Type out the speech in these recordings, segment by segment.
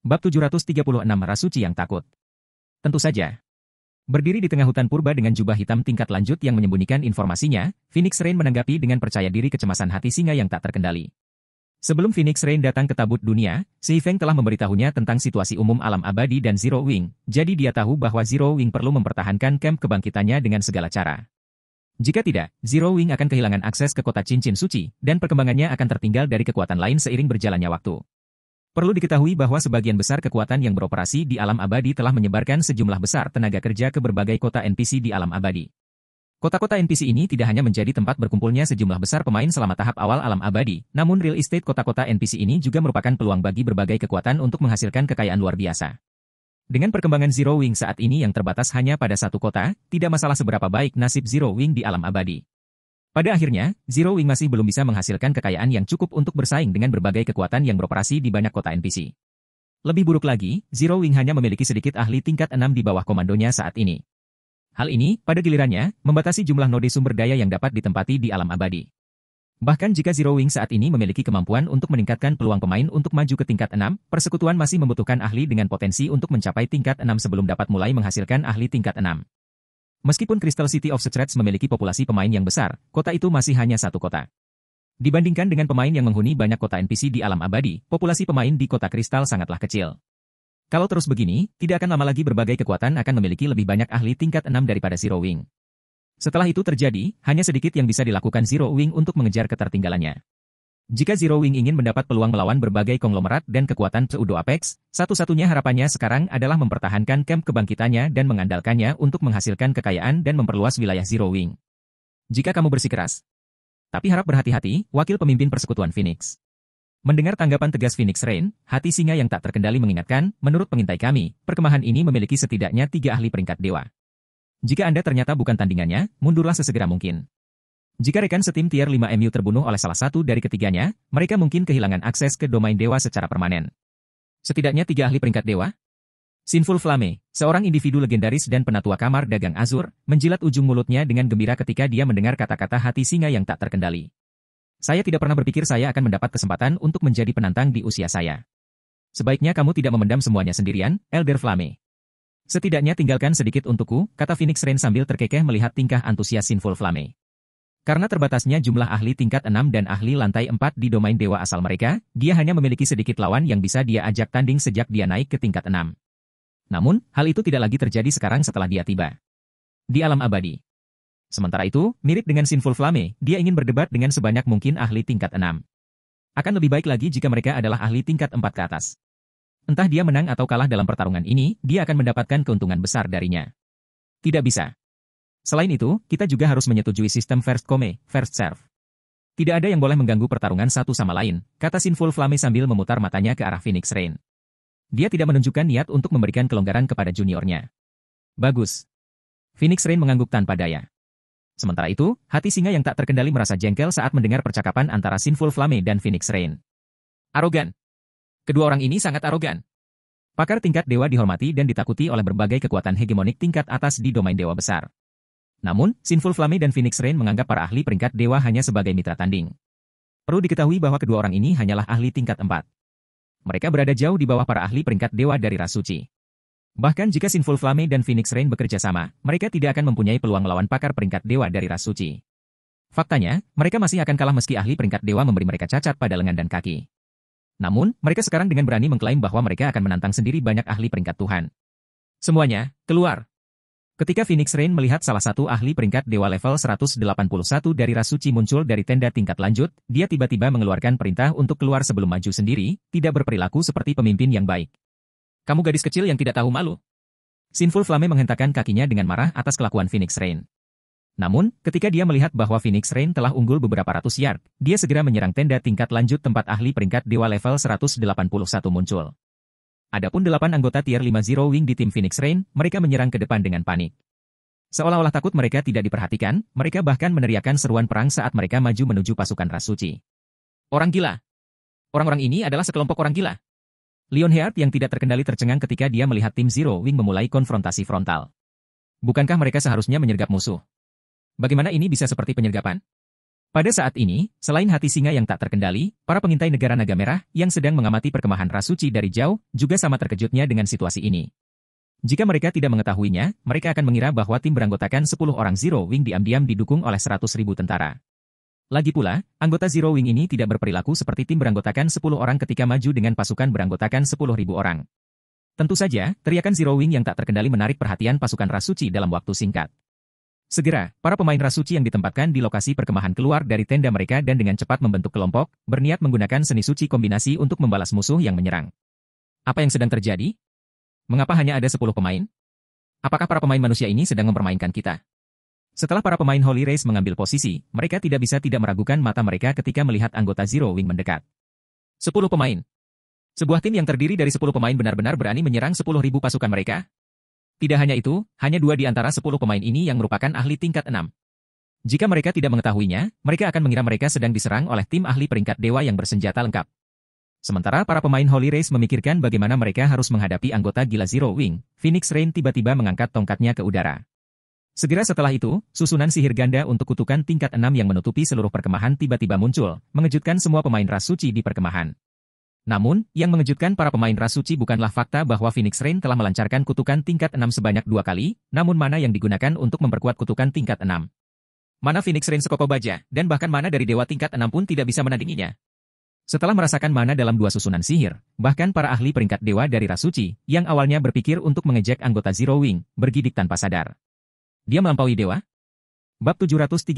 Bab 736 Ras Suci yang Takut. Tentu saja. Berdiri di tengah hutan purba dengan jubah hitam tingkat lanjut yang menyembunyikan informasinya, Phoenix Rain menanggapi dengan percaya diri kecemasan hati singa yang tak terkendali. Sebelum Phoenix Rain datang ke tabut dunia, Si Feng telah memberitahunya tentang situasi umum alam abadi dan Zero Wing, jadi dia tahu bahwa Zero Wing perlu mempertahankan camp kebangkitannya dengan segala cara. Jika tidak, Zero Wing akan kehilangan akses ke kota cincin suci, dan perkembangannya akan tertinggal dari kekuatan lain seiring berjalannya waktu. Perlu diketahui bahwa sebagian besar kekuatan yang beroperasi di alam abadi telah menyebarkan sejumlah besar tenaga kerja ke berbagai kota NPC di alam abadi. Kota-kota NPC ini tidak hanya menjadi tempat berkumpulnya sejumlah besar pemain selama tahap awal alam abadi, namun real estate kota-kota NPC ini juga merupakan peluang bagi berbagai kekuatan untuk menghasilkan kekayaan luar biasa. Dengan perkembangan Zero Wing saat ini yang terbatas hanya pada satu kota, tidak masalah seberapa baik nasib Zero Wing di alam abadi. Pada akhirnya, Zero Wing masih belum bisa menghasilkan kekayaan yang cukup untuk bersaing dengan berbagai kekuatan yang beroperasi di banyak kota NPC. Lebih buruk lagi, Zero Wing hanya memiliki sedikit ahli tingkat 6 di bawah komandonya saat ini. Hal ini, pada gilirannya, membatasi jumlah node sumber daya yang dapat ditempati di alam abadi. Bahkan jika Zero Wing saat ini memiliki kemampuan untuk meningkatkan peluang pemain untuk maju ke tingkat 6, persekutuan masih membutuhkan ahli dengan potensi untuk mencapai tingkat 6 sebelum dapat mulai menghasilkan ahli tingkat 6. Meskipun Crystal City of Secrets memiliki populasi pemain yang besar, kota itu masih hanya satu kota. Dibandingkan dengan pemain yang menghuni banyak kota NPC di alam abadi, populasi pemain di kota kristal sangatlah kecil. Kalau terus begini, tidak akan lama lagi berbagai kekuatan akan memiliki lebih banyak ahli tingkat 6 daripada Zero Wing. Setelah itu terjadi, hanya sedikit yang bisa dilakukan Zero Wing untuk mengejar ketertinggalannya. Jika Zero Wing ingin mendapat peluang melawan berbagai konglomerat dan kekuatan pseudo Apex, satu-satunya harapannya sekarang adalah mempertahankan camp kebangkitannya dan mengandalkannya untuk menghasilkan kekayaan dan memperluas wilayah Zero Wing. Jika kamu bersikeras. Tapi harap berhati-hati, wakil pemimpin persekutuan Phoenix. Mendengar tanggapan tegas Phoenix Rain, hati singa yang tak terkendali mengingatkan, menurut pengintai kami, perkemahan ini memiliki setidaknya 3 ahli peringkat dewa. Jika Anda ternyata bukan tandingannya, mundurlah sesegera mungkin. Jika rekan setim tier 5 MU terbunuh oleh salah satu dari ketiganya, mereka mungkin kehilangan akses ke domain dewa secara permanen. Setidaknya 3 ahli peringkat dewa? Sinful Flame, seorang individu legendaris dan penatua kamar dagang Azur, menjilat ujung mulutnya dengan gembira ketika dia mendengar kata-kata hati singa yang tak terkendali. Saya tidak pernah berpikir saya akan mendapat kesempatan untuk menjadi penantang di usia saya. Sebaiknya kamu tidak memendam semuanya sendirian, Elder Flame. Setidaknya tinggalkan sedikit untukku, kata Phoenix Rain sambil terkekeh melihat tingkah antusias Sinful Flame. Karena terbatasnya jumlah ahli tingkat 6 dan ahli lantai 4 di domain dewa asal mereka, dia hanya memiliki sedikit lawan yang bisa dia ajak tanding sejak dia naik ke tingkat 6. Namun, hal itu tidak lagi terjadi sekarang setelah dia tiba di alam abadi. Sementara itu, mirip dengan Sinful Flame, dia ingin berdebat dengan sebanyak mungkin ahli tingkat 6. Akan lebih baik lagi jika mereka adalah ahli tingkat 4 ke atas. Entah dia menang atau kalah dalam pertarungan ini, dia akan mendapatkan keuntungan besar darinya. Tidak bisa. Selain itu, kita juga harus menyetujui sistem first come, first serve. Tidak ada yang boleh mengganggu pertarungan satu sama lain, kata Sinful Flame sambil memutar matanya ke arah Phoenix Rain. Dia tidak menunjukkan niat untuk memberikan kelonggaran kepada juniornya. Bagus. Phoenix Rain mengangguk tanpa daya. Sementara itu, hati singa yang tak terkendali merasa jengkel saat mendengar percakapan antara Sinful Flame dan Phoenix Rain. Arogan. Kedua orang ini sangat arogan. Pakar tingkat dewa dihormati dan ditakuti oleh berbagai kekuatan hegemonik tingkat atas di domain dewa besar. Namun, Sinful Flame dan Phoenix Rain menganggap para ahli peringkat dewa hanya sebagai mitra tanding. Perlu diketahui bahwa kedua orang ini hanyalah ahli tingkat 4. Mereka berada jauh di bawah para ahli peringkat dewa dari ras suci. Bahkan jika Sinful Flame dan Phoenix Rain bekerja sama, mereka tidak akan mempunyai peluang melawan pakar peringkat dewa dari ras suci. Faktanya, mereka masih akan kalah meski ahli peringkat dewa memberi mereka cacat pada lengan dan kaki. Namun, mereka sekarang dengan berani mengklaim bahwa mereka akan menantang sendiri banyak ahli peringkat Tuhan. Semuanya, keluar! Ketika Phoenix Rain melihat salah satu ahli peringkat dewa level 181 dari ras suci muncul dari tenda tingkat lanjut, dia tiba-tiba mengeluarkan perintah untuk keluar sebelum maju sendiri, tidak berperilaku seperti pemimpin yang baik. Kamu gadis kecil yang tidak tahu malu. Sinful Flame menghentakkan kakinya dengan marah atas kelakuan Phoenix Rain. Namun, ketika dia melihat bahwa Phoenix Rain telah unggul beberapa ratus yard, dia segera menyerang tenda tingkat lanjut tempat ahli peringkat dewa level 181 muncul. Adapun 8 anggota tier 5 Zero Wing di tim Phoenix Rain, mereka menyerang ke depan dengan panik. Seolah-olah takut mereka tidak diperhatikan, mereka bahkan meneriakkan seruan perang saat mereka maju menuju pasukan ras suci. Orang gila. Orang-orang ini adalah sekelompok orang gila. Lionheart yang tidak terkendali tercengang ketika dia melihat tim Zero Wing memulai konfrontasi frontal. Bukankah mereka seharusnya menyergap musuh? Bagaimana ini bisa seperti penyergapan? Pada saat ini, selain hati singa yang tak terkendali, para pengintai negara naga merah yang sedang mengamati perkemahan ras suci dari jauh juga sama terkejutnya dengan situasi ini. Jika mereka tidak mengetahuinya, mereka akan mengira bahwa tim beranggotakan 10 orang Zero Wing diam-diam didukung oleh 100.000 tentara. Lagi pula, anggota Zero Wing ini tidak berperilaku seperti tim beranggotakan 10 orang ketika maju dengan pasukan beranggotakan 10.000 orang. Tentu saja, teriakan Zero Wing yang tak terkendali menarik perhatian pasukan ras suci dalam waktu singkat. Segera, para pemain ras suci yang ditempatkan di lokasi perkemahan keluar dari tenda mereka dan dengan cepat membentuk kelompok, berniat menggunakan seni suci kombinasi untuk membalas musuh yang menyerang. Apa yang sedang terjadi? Mengapa hanya ada 10 pemain? Apakah para pemain manusia ini sedang mempermainkan kita? Setelah para pemain Holy Race mengambil posisi, mereka tidak bisa tidak meragukan mata mereka ketika melihat anggota Zero Wing mendekat. 10 pemain. Sebuah tim yang terdiri dari 10 pemain benar-benar berani menyerang 10.000 pasukan mereka? Tidak hanya itu, hanya 2 di antara 10 pemain ini yang merupakan ahli tingkat 6. Jika mereka tidak mengetahuinya, mereka akan mengira mereka sedang diserang oleh tim ahli peringkat dewa yang bersenjata lengkap. Sementara para pemain Holy Race memikirkan bagaimana mereka harus menghadapi anggota gila Zero Wing, Phoenix Rain tiba-tiba mengangkat tongkatnya ke udara. Segera setelah itu, susunan sihir ganda untuk kutukan tingkat 6 yang menutupi seluruh perkemahan tiba-tiba muncul, mengejutkan semua pemain ras suci di perkemahan. Namun, yang mengejutkan para pemain ras suci bukanlah fakta bahwa Phoenix Rain telah melancarkan kutukan tingkat 6 sebanyak 2 kali, namun mana yang digunakan untuk memperkuat kutukan tingkat 6. Mana Phoenix Rain sekokoh baja, dan bahkan mana dari dewa tingkat 6 pun tidak bisa menandinginya. Setelah merasakan mana dalam 2 susunan sihir, bahkan para ahli peringkat dewa dari ras suci, yang awalnya berpikir untuk mengejek anggota Zero Wing, bergidik tanpa sadar. Dia melampaui dewa? Bab 737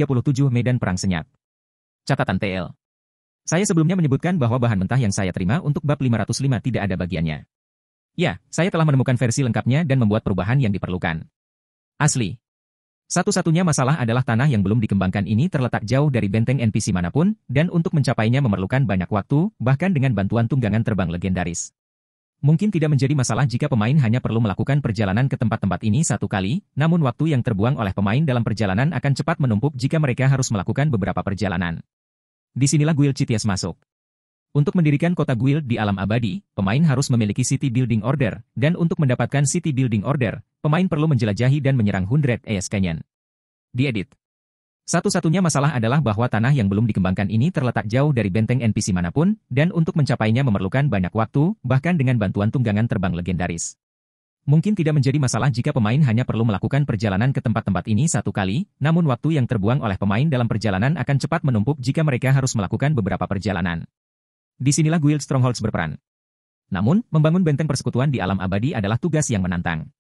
Medan Perang Senyap. Catatan TL. Saya sebelumnya menyebutkan bahwa bahan mentah yang saya terima untuk bab 505 tidak ada bagiannya. Ya, saya telah menemukan versi lengkapnya dan membuat perubahan yang diperlukan. Asli. Satu-satunya masalah adalah tanah yang belum dikembangkan ini terletak jauh dari benteng NPC manapun, dan untuk mencapainya memerlukan banyak waktu, bahkan dengan bantuan tunggangan terbang legendaris. Mungkin tidak menjadi masalah jika pemain hanya perlu melakukan perjalanan ke tempat-tempat ini 1 kali, namun waktu yang terbuang oleh pemain dalam perjalanan akan cepat menumpuk jika mereka harus melakukan beberapa perjalanan. Disinilah Guild Citias masuk. Untuk mendirikan kota guild di alam abadi, pemain harus memiliki City Building Order, dan untuk mendapatkan City Building Order, pemain perlu menjelajahi dan menyerang 100 Ace Canyon. Diedit. Satu-satunya masalah adalah bahwa tanah yang belum dikembangkan ini terletak jauh dari benteng NPC manapun, dan untuk mencapainya memerlukan banyak waktu, bahkan dengan bantuan tunggangan terbang legendaris. Mungkin tidak menjadi masalah jika pemain hanya perlu melakukan perjalanan ke tempat-tempat ini 1 kali, namun waktu yang terbuang oleh pemain dalam perjalanan akan cepat menumpuk jika mereka harus melakukan beberapa perjalanan. Disinilah Guild Strongholds berperan. Namun, membangun benteng persekutuan di alam abadi adalah tugas yang menantang.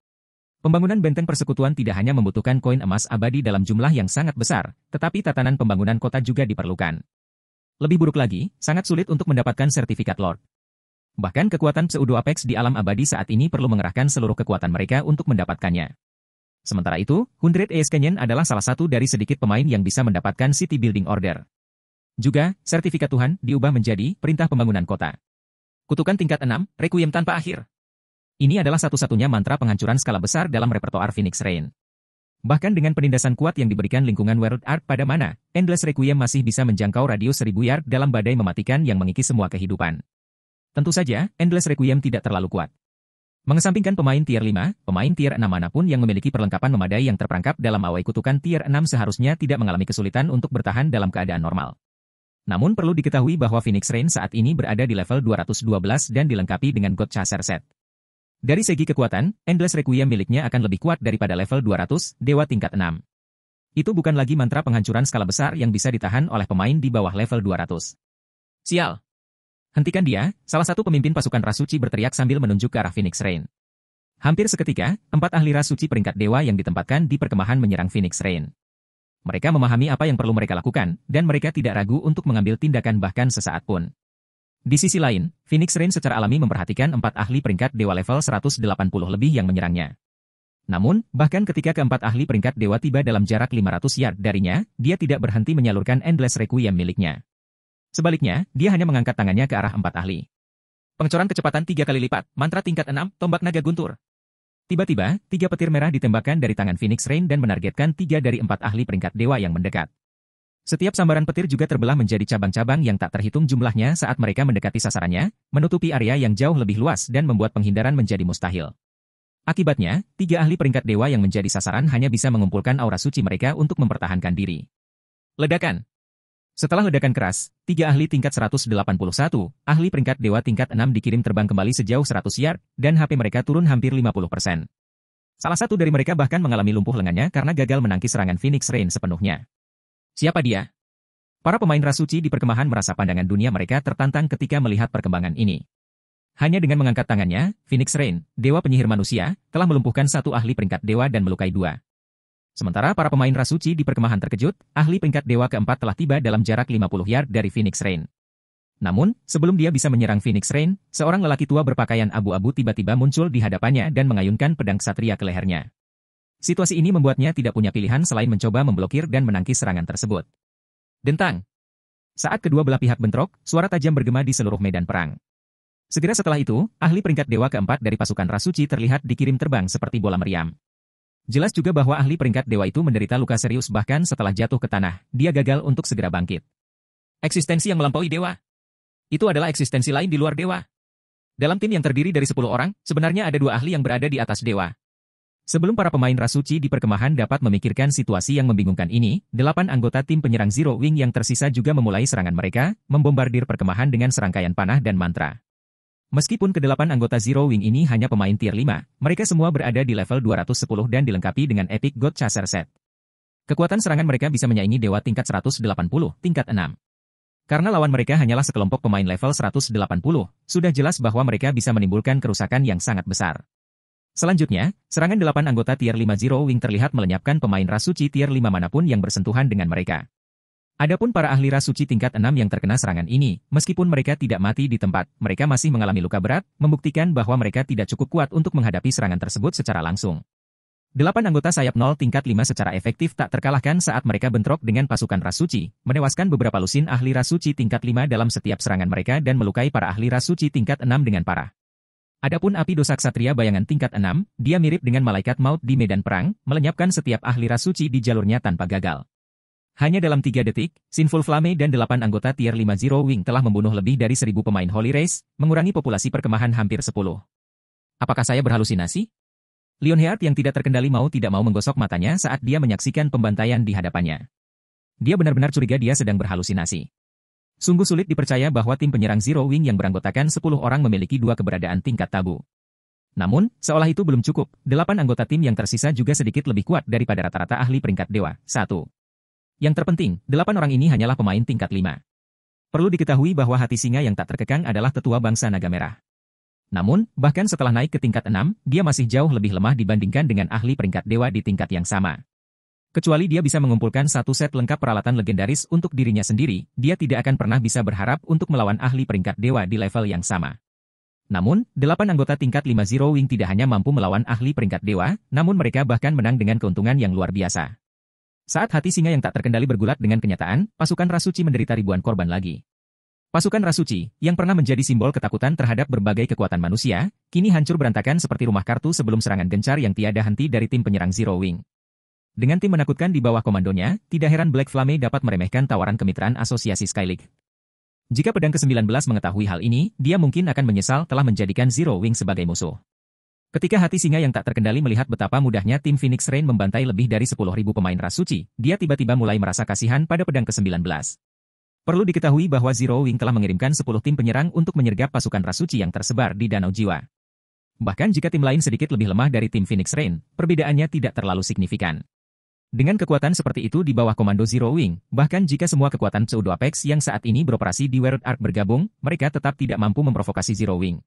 Pembangunan benteng persekutuan tidak hanya membutuhkan koin emas abadi dalam jumlah yang sangat besar, tetapi tatanan pembangunan kota juga diperlukan. Lebih buruk lagi, sangat sulit untuk mendapatkan sertifikat Lord. Bahkan kekuatan pseudo Apex di alam abadi saat ini perlu mengerahkan seluruh kekuatan mereka untuk mendapatkannya. Sementara itu, 100 Ace Canyon adalah salah satu dari sedikit pemain yang bisa mendapatkan City Building Order. Juga, sertifikat Tuhan diubah menjadi perintah pembangunan kota. Kutukan tingkat 6, Requiem tanpa akhir. Ini adalah satu-satunya mantra penghancuran skala besar dalam repertoar Phoenix Rain. Bahkan dengan penindasan kuat yang diberikan lingkungan World Art pada mana, Endless Requiem masih bisa menjangkau radius 1000 yard dalam badai mematikan yang mengikis semua kehidupan. Tentu saja, Endless Requiem tidak terlalu kuat. Mengesampingkan pemain tier 5, pemain tier 6 manapun yang memiliki perlengkapan memadai yang terperangkap dalam awai kutukan tier 6 seharusnya tidak mengalami kesulitan untuk bertahan dalam keadaan normal. Namun perlu diketahui bahwa Phoenix Rain saat ini berada di level 212 dan dilengkapi dengan God Chaser Set. Dari segi kekuatan, Endless Requiem miliknya akan lebih kuat daripada level 200, dewa tingkat 6. Itu bukan lagi mantra penghancuran skala besar yang bisa ditahan oleh pemain di bawah level 200. Sial! Hentikan dia, salah satu pemimpin pasukan ras suci berteriak sambil menunjuk ke arah Phoenix Rain. Hampir seketika, 4 ahli ras suci peringkat dewa yang ditempatkan di perkemahan menyerang Phoenix Rain. Mereka memahami apa yang perlu mereka lakukan, dan mereka tidak ragu untuk mengambil tindakan bahkan sesaat pun. Di sisi lain, Phoenix Rain secara alami memperhatikan 4 ahli peringkat dewa level 180 lebih yang menyerangnya. Namun, bahkan ketika keempat ahli peringkat dewa tiba dalam jarak 500 yard darinya, dia tidak berhenti menyalurkan Endless Requiem miliknya. Sebaliknya, dia hanya mengangkat tangannya ke arah 4 ahli. Pengecoran kecepatan 3 kali lipat, mantra tingkat 6, tombak naga guntur. Tiba-tiba, 3 petir merah ditembakkan dari tangan Phoenix Rain dan menargetkan 3 dari 4 ahli peringkat dewa yang mendekat. Setiap sambaran petir juga terbelah menjadi cabang-cabang yang tak terhitung jumlahnya saat mereka mendekati sasarannya, menutupi area yang jauh lebih luas dan membuat penghindaran menjadi mustahil. Akibatnya, 3 ahli peringkat dewa yang menjadi sasaran hanya bisa mengumpulkan aura suci mereka untuk mempertahankan diri. Ledakan. Setelah ledakan keras, 3 ahli tingkat 181, ahli peringkat dewa tingkat 6 dikirim terbang kembali sejauh 100 yard, dan HP mereka turun hampir 50%. Salah satu dari mereka bahkan mengalami lumpuh lengannya karena gagal menangkis serangan Phoenix Rain sepenuhnya. Siapa dia? Para pemain ras suci di perkemahan merasa pandangan dunia mereka tertantang ketika melihat perkembangan ini. Hanya dengan mengangkat tangannya, Phoenix Rain, dewa penyihir manusia, telah melumpuhkan satu ahli peringkat dewa dan melukai 2. Sementara para pemain ras suci di perkemahan terkejut, ahli peringkat dewa keempat telah tiba dalam jarak 50 yard dari Phoenix Rain. Namun, sebelum dia bisa menyerang Phoenix Rain, seorang lelaki tua berpakaian abu-abu tiba-tiba muncul di hadapannya dan mengayunkan pedang ksatria ke lehernya. Situasi ini membuatnya tidak punya pilihan selain mencoba memblokir dan menangkis serangan tersebut. Dentang. Saat kedua belah pihak bentrok, suara tajam bergema di seluruh medan perang. Segera setelah itu, ahli peringkat dewa keempat dari pasukan ras suci terlihat dikirim terbang seperti bola meriam. Jelas juga bahwa ahli peringkat dewa itu menderita luka serius bahkan setelah jatuh ke tanah, dia gagal untuk segera bangkit. Eksistensi yang melampaui dewa. Itu adalah eksistensi lain di luar dewa. Dalam tim yang terdiri dari 10 orang, sebenarnya ada 2 ahli yang berada di atas dewa. Sebelum para pemain ras suci di perkemahan dapat memikirkan situasi yang membingungkan ini, 8 anggota tim penyerang Zero Wing yang tersisa juga memulai serangan mereka, membombardir perkemahan dengan serangkaian panah dan mantra. Meskipun ke-8 anggota Zero Wing ini hanya pemain tier 5, mereka semua berada di level 210 dan dilengkapi dengan Epic God Chaser Set. Kekuatan serangan mereka bisa menyaingi dewa tingkat 180, tingkat 6. Karena lawan mereka hanyalah sekelompok pemain level 180, sudah jelas bahwa mereka bisa menimbulkan kerusakan yang sangat besar. Selanjutnya, serangan 8 anggota tier 5 Zero Wing terlihat melenyapkan pemain ras suci tier 5 manapun yang bersentuhan dengan mereka. Adapun para ahli ras suci tingkat 6 yang terkena serangan ini, meskipun mereka tidak mati di tempat, mereka masih mengalami luka berat, membuktikan bahwa mereka tidak cukup kuat untuk menghadapi serangan tersebut secara langsung. 8 anggota sayap 0 tingkat 5 secara efektif tak terkalahkan saat mereka bentrok dengan pasukan ras suci, menewaskan beberapa lusin ahli ras suci tingkat 5 dalam setiap serangan mereka dan melukai para ahli ras suci tingkat 6 dengan parah. Adapun api dosa ksatria bayangan tingkat 6, dia mirip dengan malaikat maut di medan perang, melenyapkan setiap ahli ras suci di jalurnya tanpa gagal. Hanya dalam 3 detik, Sinful Flame dan 8 anggota tier 5 Zero Wing telah membunuh lebih dari 1000 pemain Holy Race, mengurangi populasi perkemahan hampir 10. Apakah saya berhalusinasi? Lionheart yang tidak terkendali mau tidak mau menggosok matanya saat dia menyaksikan pembantaian di hadapannya. Dia benar-benar curiga dia sedang berhalusinasi. Sungguh sulit dipercaya bahwa tim penyerang Zero Wing yang beranggotakan 10 orang memiliki 2 keberadaan tingkat tabu. Namun, seolah itu belum cukup, 8 anggota tim yang tersisa juga sedikit lebih kuat daripada rata-rata ahli peringkat dewa, 1. Yang terpenting, 8 orang ini hanyalah pemain tingkat 5. Perlu diketahui bahwa hati singa yang tak terkekang adalah tetua bangsa naga merah. Namun, bahkan setelah naik ke tingkat 6, dia masih jauh lebih lemah dibandingkan dengan ahli peringkat dewa di tingkat yang sama. Kecuali dia bisa mengumpulkan satu set lengkap peralatan legendaris untuk dirinya sendiri, dia tidak akan pernah bisa berharap untuk melawan ahli peringkat dewa di level yang sama. Namun, 8 anggota tingkat 5 Zero Wing tidak hanya mampu melawan ahli peringkat dewa, namun mereka bahkan menang dengan keuntungan yang luar biasa. Saat hati singa yang tak terkendali bergulat dengan kenyataan, pasukan ras suci menderita ribuan korban lagi. Pasukan ras suci, yang pernah menjadi simbol ketakutan terhadap berbagai kekuatan manusia, kini hancur berantakan seperti rumah kartu sebelum serangan gencar yang tiada henti dari tim penyerang Zero Wing. Dengan tim menakutkan di bawah komandonya, tidak heran Black Flame dapat meremehkan tawaran kemitraan asosiasi Sky League. Jika pedang ke-19 mengetahui hal ini, dia mungkin akan menyesal telah menjadikan Zero Wing sebagai musuh. Ketika hati singa yang tak terkendali melihat betapa mudahnya tim Phoenix Rain membantai lebih dari 10.000 pemain ras suci, dia tiba-tiba mulai merasa kasihan pada pedang ke-19. Perlu diketahui bahwa Zero Wing telah mengirimkan 10 tim penyerang untuk menyergap pasukan ras suci yang tersebar di Danau Jiwa. Bahkan jika tim lain sedikit lebih lemah dari tim Phoenix Rain, perbedaannya tidak terlalu signifikan. Dengan kekuatan seperti itu di bawah komando Zero Wing, bahkan jika semua kekuatan Pseudo Apex yang saat ini beroperasi di World Ark bergabung, mereka tetap tidak mampu memprovokasi Zero Wing.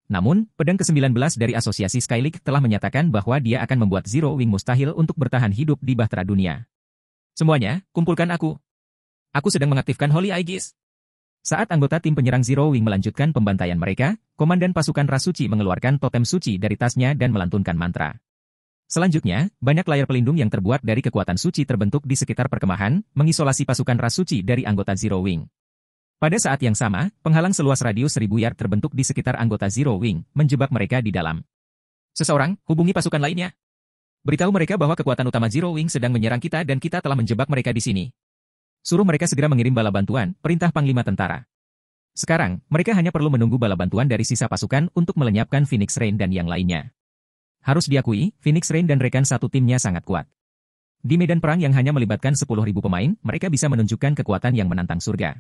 Namun, pedang ke-19 dari asosiasi Sky League telah menyatakan bahwa dia akan membuat Zero Wing mustahil untuk bertahan hidup di bahtera dunia. Semuanya, kumpulkan aku. Aku sedang mengaktifkan Holy Aegis. Saat anggota tim penyerang Zero Wing melanjutkan pembantaian mereka, komandan pasukan ras suci mengeluarkan totem suci dari tasnya dan melantunkan mantra. Selanjutnya, banyak layar pelindung yang terbuat dari kekuatan suci terbentuk di sekitar perkemahan, mengisolasi pasukan ras suci dari anggota Zero Wing. Pada saat yang sama, penghalang seluas radius 1000 yard terbentuk di sekitar anggota Zero Wing, menjebak mereka di dalam. Seseorang, hubungi pasukan lainnya. Beritahu mereka bahwa kekuatan utama Zero Wing sedang menyerang kita dan kita telah menjebak mereka di sini. Suruh mereka segera mengirim bala bantuan, perintah Panglima Tentara. Sekarang, mereka hanya perlu menunggu bala bantuan dari sisa pasukan untuk melenyapkan Phoenix Rain dan yang lainnya. Harus diakui, Phoenix Rain dan rekan satu timnya sangat kuat. Di medan perang yang hanya melibatkan 10.000 pemain, mereka bisa menunjukkan kekuatan yang menantang surga.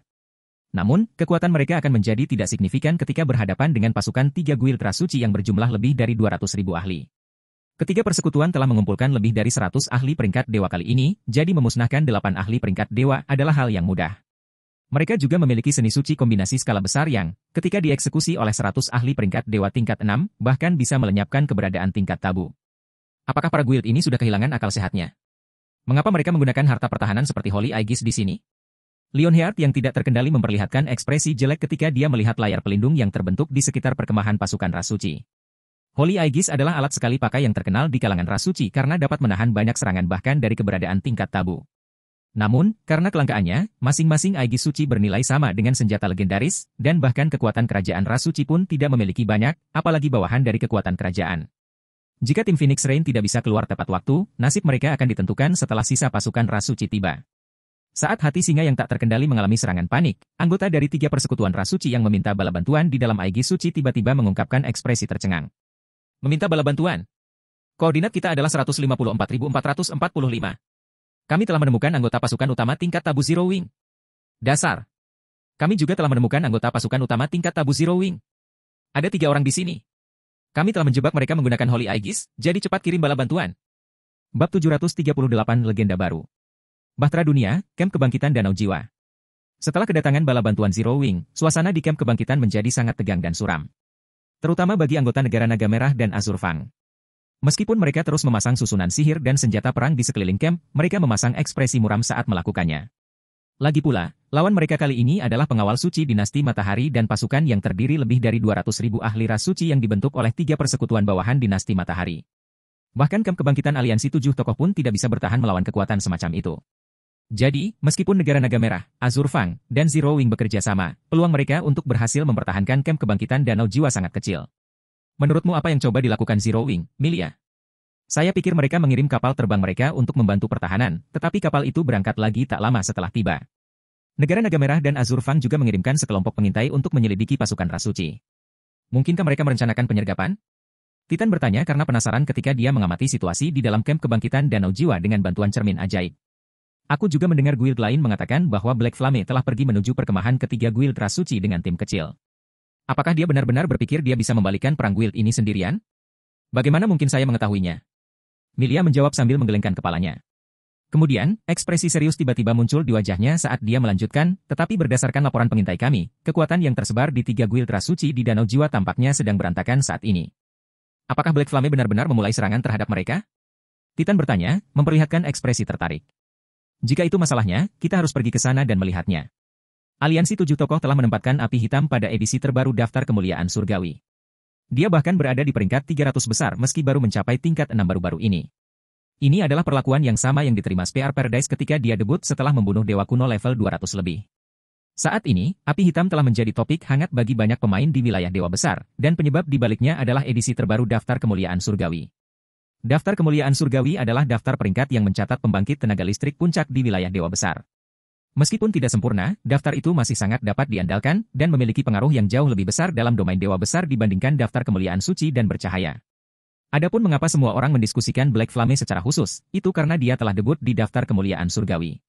Namun, kekuatan mereka akan menjadi tidak signifikan ketika berhadapan dengan pasukan 3 guild ras suci yang berjumlah lebih dari 200.000 ahli. Ketiga persekutuan telah mengumpulkan lebih dari 100 ahli peringkat dewa kali ini, jadi memusnahkan 8 ahli peringkat dewa adalah hal yang mudah. Mereka juga memiliki seni suci kombinasi skala besar yang, ketika dieksekusi oleh 100 ahli peringkat dewa tingkat 6, bahkan bisa melenyapkan keberadaan tingkat tabu. Apakah para guild ini sudah kehilangan akal sehatnya? Mengapa mereka menggunakan harta pertahanan seperti Holy Aegis di sini? Lionheart yang tidak terkendali memperlihatkan ekspresi jelek ketika dia melihat layar pelindung yang terbentuk di sekitar perkemahan pasukan ras suci. Holy Aegis adalah alat sekali pakai yang terkenal di kalangan ras suci karena dapat menahan banyak serangan bahkan dari keberadaan tingkat tabu. Namun, karena kelangkaannya, masing-masing Aegis suci bernilai sama dengan senjata legendaris, dan bahkan kekuatan kerajaan ras suci pun tidak memiliki banyak, apalagi bawahan dari kekuatan kerajaan. Jika tim Phoenix Rain tidak bisa keluar tepat waktu, nasib mereka akan ditentukan setelah sisa pasukan ras suci tiba. Saat hati singa yang tak terkendali mengalami serangan panik, anggota dari 3 persekutuan ras suci yang meminta bala bantuan di dalam Aegis suci tiba-tiba mengungkapkan ekspresi tercengang. Meminta bala bantuan? Koordinat kita adalah 154.445. Kami telah menemukan anggota pasukan utama tingkat tabu Zero Wing. Dasar. Kami juga telah menemukan anggota pasukan utama tingkat tabu Zero Wing. Ada 3 orang di sini. Kami telah menjebak mereka menggunakan Holy Aegis, jadi cepat kirim bala bantuan. Bab 738 Legenda Baru. Bahtera Dunia, Camp Kebangkitan Danau Jiwa. Setelah kedatangan bala bantuan Zero Wing, suasana di Camp Kebangkitan menjadi sangat tegang dan suram. Terutama bagi anggota negara Naga Merah dan Azur Fang. Meskipun mereka terus memasang susunan sihir dan senjata perang di sekeliling camp, mereka memasang ekspresi muram saat melakukannya. Lagi pula, lawan mereka kali ini adalah pengawal suci dinasti Matahari dan pasukan yang terdiri lebih dari 200.000 ahli ras suci yang dibentuk oleh 3 persekutuan bawahan dinasti Matahari. Bahkan camp kebangkitan aliansi 7 tokoh pun tidak bisa bertahan melawan kekuatan semacam itu. Jadi, meskipun negara Naga Merah, Azur Fang, dan Zero Wing bekerja sama, peluang mereka untuk berhasil mempertahankan camp kebangkitan Danau Jiwa sangat kecil. Menurutmu apa yang coba dilakukan Zero Wing, Milia? Saya pikir mereka mengirim kapal terbang mereka untuk membantu pertahanan, tetapi kapal itu berangkat lagi tak lama setelah tiba. Negara Naga Merah dan Azur Fang juga mengirimkan sekelompok pengintai untuk menyelidiki pasukan ras suci. Mungkinkah mereka merencanakan penyergapan? Titan bertanya karena penasaran ketika dia mengamati situasi di dalam camp kebangkitan Danau Jiwa dengan bantuan cermin ajaib. Aku juga mendengar guild lain mengatakan bahwa Black Flame telah pergi menuju perkemahan ketiga guild ras suci dengan tim kecil. Apakah dia benar-benar berpikir dia bisa membalikkan perang guild ini sendirian? Bagaimana mungkin saya mengetahuinya? Milia menjawab sambil menggelengkan kepalanya. Kemudian, ekspresi serius tiba-tiba muncul di wajahnya saat dia melanjutkan, tetapi berdasarkan laporan pengintai kami, kekuatan yang tersebar di 3 guild ras suci di Danau Jiwa tampaknya sedang berantakan saat ini. Apakah Black Flame benar-benar memulai serangan terhadap mereka? Titan bertanya, memperlihatkan ekspresi tertarik. Jika itu masalahnya, kita harus pergi ke sana dan melihatnya. Aliansi 7 tokoh telah menempatkan api hitam pada edisi terbaru daftar kemuliaan surgawi. Dia bahkan berada di peringkat 300 besar meski baru mencapai tingkat 6 baru-baru ini. Ini adalah perlakuan yang sama yang diterima Spear Paradise ketika dia debut setelah membunuh dewa kuno level 200 lebih. Saat ini, api hitam telah menjadi topik hangat bagi banyak pemain di wilayah dewa besar, dan penyebab dibaliknya adalah edisi terbaru daftar kemuliaan surgawi. Daftar kemuliaan surgawi adalah daftar peringkat yang mencatat pembangkit tenaga listrik puncak di wilayah dewa besar. Meskipun tidak sempurna, daftar itu masih sangat dapat diandalkan dan memiliki pengaruh yang jauh lebih besar dalam domain dewa besar dibandingkan daftar kemuliaan suci dan bercahaya. Adapun mengapa semua orang mendiskusikan Black Flame secara khusus, itu karena dia telah debut di daftar kemuliaan surgawi.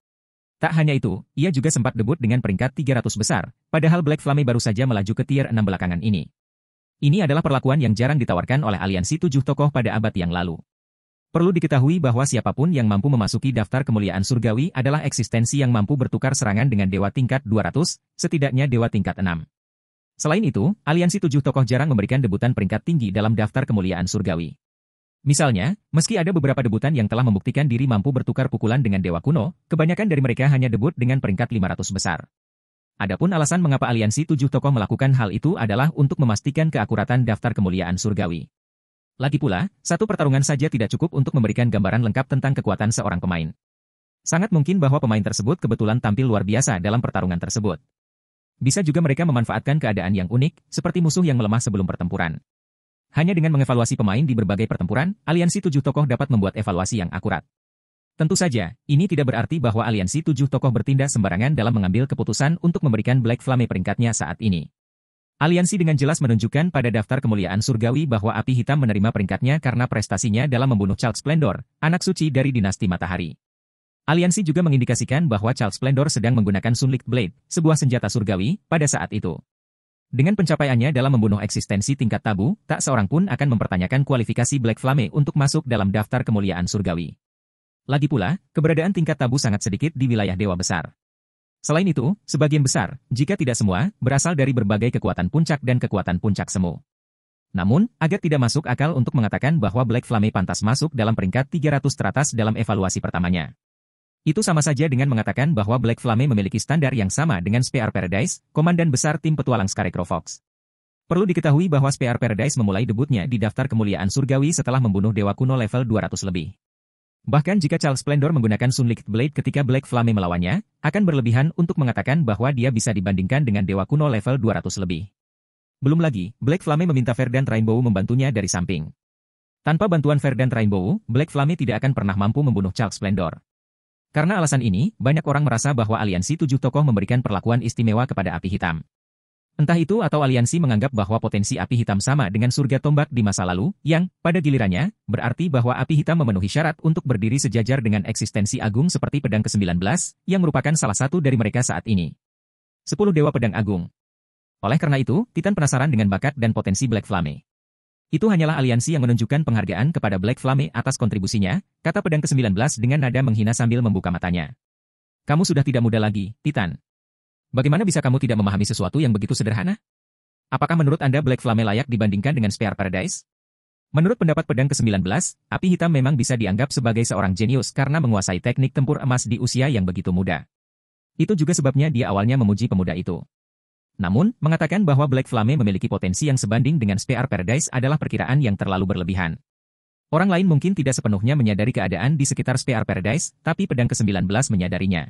Tak hanya itu, ia juga sempat debut dengan peringkat 300 besar, padahal Black Flame baru saja melaju ke tier 6 belakangan ini. Ini adalah perlakuan yang jarang ditawarkan oleh aliansi 7 tokoh pada abad yang lalu. Perlu diketahui bahwa siapapun yang mampu memasuki daftar kemuliaan surgawi adalah eksistensi yang mampu bertukar serangan dengan dewa tingkat 200, setidaknya dewa tingkat 6. Selain itu, aliansi 7 tokoh jarang memberikan debutan peringkat tinggi dalam daftar kemuliaan surgawi. Misalnya, meski ada beberapa debutan yang telah membuktikan diri mampu bertukar pukulan dengan dewa kuno, kebanyakan dari mereka hanya debut dengan peringkat 500 besar. Adapun alasan mengapa aliansi 7 tokoh melakukan hal itu adalah untuk memastikan keakuratan daftar kemuliaan surgawi. Lagi pula, satu pertarungan saja tidak cukup untuk memberikan gambaran lengkap tentang kekuatan seorang pemain. Sangat mungkin bahwa pemain tersebut kebetulan tampil luar biasa dalam pertarungan tersebut. Bisa juga mereka memanfaatkan keadaan yang unik, seperti musuh yang melemah sebelum pertempuran. Hanya dengan mengevaluasi pemain di berbagai pertempuran, aliansi 7 tokoh dapat membuat evaluasi yang akurat. Tentu saja, ini tidak berarti bahwa aliansi 7 tokoh bertindak sembarangan dalam mengambil keputusan untuk memberikan Black Flame peringkatnya saat ini. Aliansi dengan jelas menunjukkan pada daftar kemuliaan surgawi bahwa api hitam menerima peringkatnya karena prestasinya dalam membunuh Child Splendor, anak suci dari dinasti Matahari. Aliansi juga mengindikasikan bahwa Charles Splendor sedang menggunakan Sunlight Blade, sebuah senjata surgawi, pada saat itu. Dengan pencapaiannya dalam membunuh eksistensi tingkat tabu, tak seorang pun akan mempertanyakan kualifikasi Black Flame untuk masuk dalam daftar kemuliaan surgawi. Lagi pula, keberadaan tingkat tabu sangat sedikit di wilayah Dewa Besar. Selain itu, sebagian besar, jika tidak semua, berasal dari berbagai kekuatan puncak dan kekuatan puncak semu. Namun, agak tidak masuk akal untuk mengatakan bahwa Black Flame pantas masuk dalam peringkat 300 teratas dalam evaluasi pertamanya. Itu sama saja dengan mengatakan bahwa Black Flame memiliki standar yang sama dengan Spear Paradise, komandan besar tim petualang Scarecrow Fox. Perlu diketahui bahwa Spear Paradise memulai debutnya di daftar kemuliaan surgawi setelah membunuh dewa kuno level 200 lebih. Bahkan jika Charles Splendor menggunakan Sunlight Blade ketika Black Flame melawannya, akan berlebihan untuk mengatakan bahwa dia bisa dibandingkan dengan dewa kuno level 200 lebih. Belum lagi, Black Flame meminta Verdant Rainbow membantunya dari samping. Tanpa bantuan Verdant Rainbow, Black Flame tidak akan pernah mampu membunuh Charles Splendor. Karena alasan ini, banyak orang merasa bahwa aliansi 7 tokoh memberikan perlakuan istimewa kepada api hitam. Entah itu atau aliansi menganggap bahwa potensi api hitam sama dengan surga tombak di masa lalu, yang, pada gilirannya, berarti bahwa api hitam memenuhi syarat untuk berdiri sejajar dengan eksistensi agung seperti pedang ke-19, yang merupakan salah satu dari mereka saat ini. 10 Dewa Pedang Agung. Oleh karena itu, Titan penasaran dengan bakat dan potensi Black Flame. Itu hanyalah aliansi yang menunjukkan penghargaan kepada Black Flame atas kontribusinya, kata pedang ke-19 dengan nada menghina sambil membuka matanya. Kamu sudah tidak muda lagi, Titan. Bagaimana bisa kamu tidak memahami sesuatu yang begitu sederhana? Apakah menurut Anda Black Flame layak dibandingkan dengan Spear Paradise? Menurut pendapat pedang ke-19, api hitam memang bisa dianggap sebagai seorang jenius karena menguasai teknik tempur emas di usia yang begitu muda. Itu juga sebabnya dia awalnya memuji pemuda itu. Namun, mengatakan bahwa Black Flame memiliki potensi yang sebanding dengan Spear Paradise adalah perkiraan yang terlalu berlebihan. Orang lain mungkin tidak sepenuhnya menyadari keadaan di sekitar Spear Paradise, tapi pedang ke-19 menyadarinya.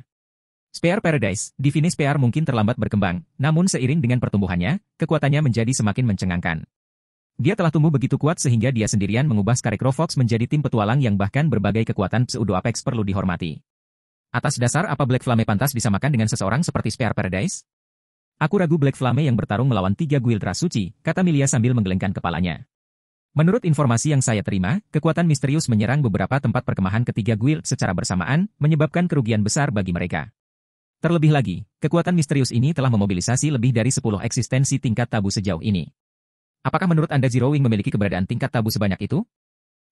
Spear Paradise, divine Spear mungkin terlambat berkembang, namun seiring dengan pertumbuhannya, kekuatannya menjadi semakin mencengangkan. Dia telah tumbuh begitu kuat sehingga dia sendirian mengubah Scarecrow Fox menjadi tim petualang yang bahkan berbagai kekuatan Pseudo Apex perlu dihormati. Atas dasar apa Black Flame pantas disamakan dengan seseorang seperti Spear Paradise? Aku ragu Black Flame yang bertarung melawan 3 guild ras suci, kata Milia sambil menggelengkan kepalanya. Menurut informasi yang saya terima, kekuatan misterius menyerang beberapa tempat perkemahan ketiga guild secara bersamaan, menyebabkan kerugian besar bagi mereka. Terlebih lagi, kekuatan misterius ini telah memobilisasi lebih dari 10 eksistensi tingkat tabu sejauh ini. Apakah menurut Anda Zero Wing memiliki keberadaan tingkat tabu sebanyak itu?